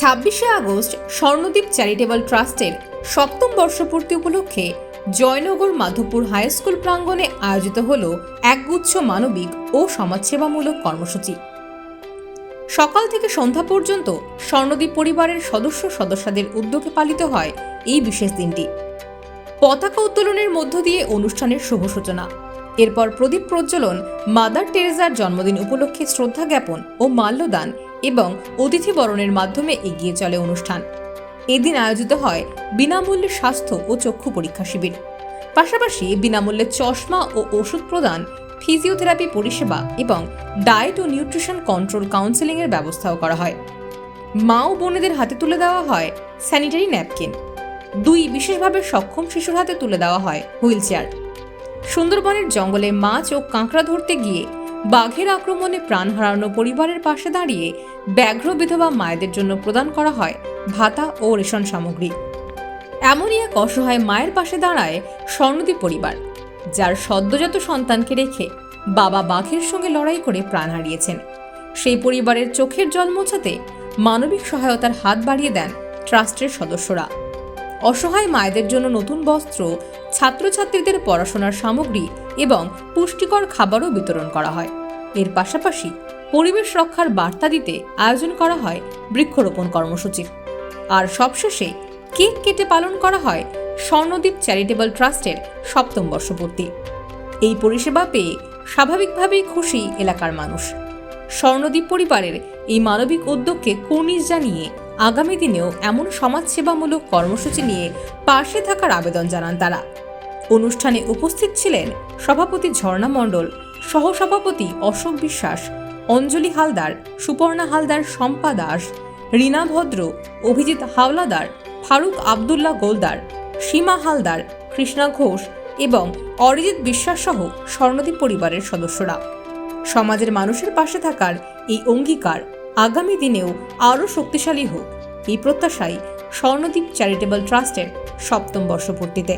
26শে August Swarnadwip charitable ট্রাস্টের সপ্তম বর্ষপূর্তি উপলক্ষে জয়নগর মাধবপুর হাই স্কুল প্রাঙ্গণে আয়োজিত হল একগুচ্ছ মানবিক ও সমাজসেবামূলক কর্মসূচি। সকাল থেকে সন্ধ্যা পর্যন্ত স্বর্ণদ্বীপ পরিবারের সদস্যদের উদ্যোগে পালিত হয় এই বিশেষ দিনটি। পতাকা উত্তোলনের মধ্য দিয়ে অনুষ্ঠানের শুভ সূচনা, এরপর প্রদীপ প্রজ্বলন, মাদার টেরেজার জন্মদিন উপলক্ষে শ্রদ্ধা জ্ঞাপন ও মাল্যদান এবং অতিথি বরণের মাধ্যমে এগিয়ে চলে অনুষ্ঠান। এদিন আয়োজিত হয় বিনামূল্যে স্বাস্থ্য ও চক্ষু পরীক্ষা শিবির, পাশাপাশি বিনামূল্যে চশমা ও ওষুধ প্রদান, ফিজিওথেরাপি পরিষেবা এবং ডায়েট ও নিউট্রিশন কন্ট্রোল কাউন্সেলিংয়ের ব্যবস্থাও করা হয়। মা ও বোনেদের হাতে তুলে দেওয়া হয় স্যানিটারি ন্যাপকিন। বিশেষভাবে সক্ষম শিশুর হাতে তুলে দেওয়া হয় হুইল চেয়ার। সুন্দরবনের জঙ্গলে মাছ ও কাঁকড়া ধরতে গিয়ে বাঘের আক্রমণে প্রাণ হারানো পরিবারের পাশে দাঁড়িয়ে ব্যাঘ্র বিধবা মায়েদের জন্য প্রদান করা হয় ভাতা ও রেশন সামগ্রী। এমনই এক অসহায় মায়ের পাশে দাঁড়ায় স্বর্ণদ্বীপ পরিবার, যার সদ্যজাত সন্তানকে রেখে বাবা বাঘের সঙ্গে লড়াই করে প্রাণ হারিয়েছেন। সেই পরিবারের চোখের জল মোছাতে মানবিক সহায়তার হাত বাড়িয়ে দেন ট্রাস্টের সদস্যরা। অসহায় মায়েদের জন্য নতুন বস্ত্র, ছাত্রছাত্রীদের পড়াশোনার সামগ্রী এবং পুষ্টিকর খাবারও বিতরণ করা হয়। এর পাশাপাশি পরিবেশ রক্ষার বার্তা দিতে আয়োজন করা হয় বৃক্ষরোপণ কর্মসূচির। আর সবশেষে কেক কেটে পালন করা হয় স্বর্ণদ্বীপ চ্যারিটেবল ট্রাস্টের সপ্তম বর্ষপূর্তি। এই পরিষেবা পেয়ে স্বাভাবিকভাবেই খুশি এলাকার মানুষ। স্বর্ণদ্বীপ পরিবারের এই মানবিক উদ্যোগকে কুর্নিশ জানিয়ে আগামী দিনেও এমন সমাজসেবামূলক কর্মসূচি নিয়ে পাশে থাকার আবেদন জানান তারা। অনুষ্ঠানে উপস্থিত ছিলেন সভাপতি ঝর্ণা মণ্ডল, সহসভাপতি অশোক বিশ্বাস, অঞ্জলি হালদার, সুপর্ণা হালদার, শম্পা দাস, রীনা ভদ্র, অভিজিৎ হাওলাদার, ফারুক আবদুল্লাহ গোলদার, সীমা হালদার, কৃষ্ণা ঘোষ এবং অরিজিৎ বিশ্বাস সহ স্বর্ণদ্বীপ পরিবারের সদস্যরা। সমাজের মানুষের পাশে থাকার এই অঙ্গীকার আগামী দিনেও আরও শক্তিশালী হোক, এই প্রত্যাশাই স্বর্ণদ্বীপ চ্যারিটেবল ট্রাস্টের সপ্তম বর্ষপূর্তিতে।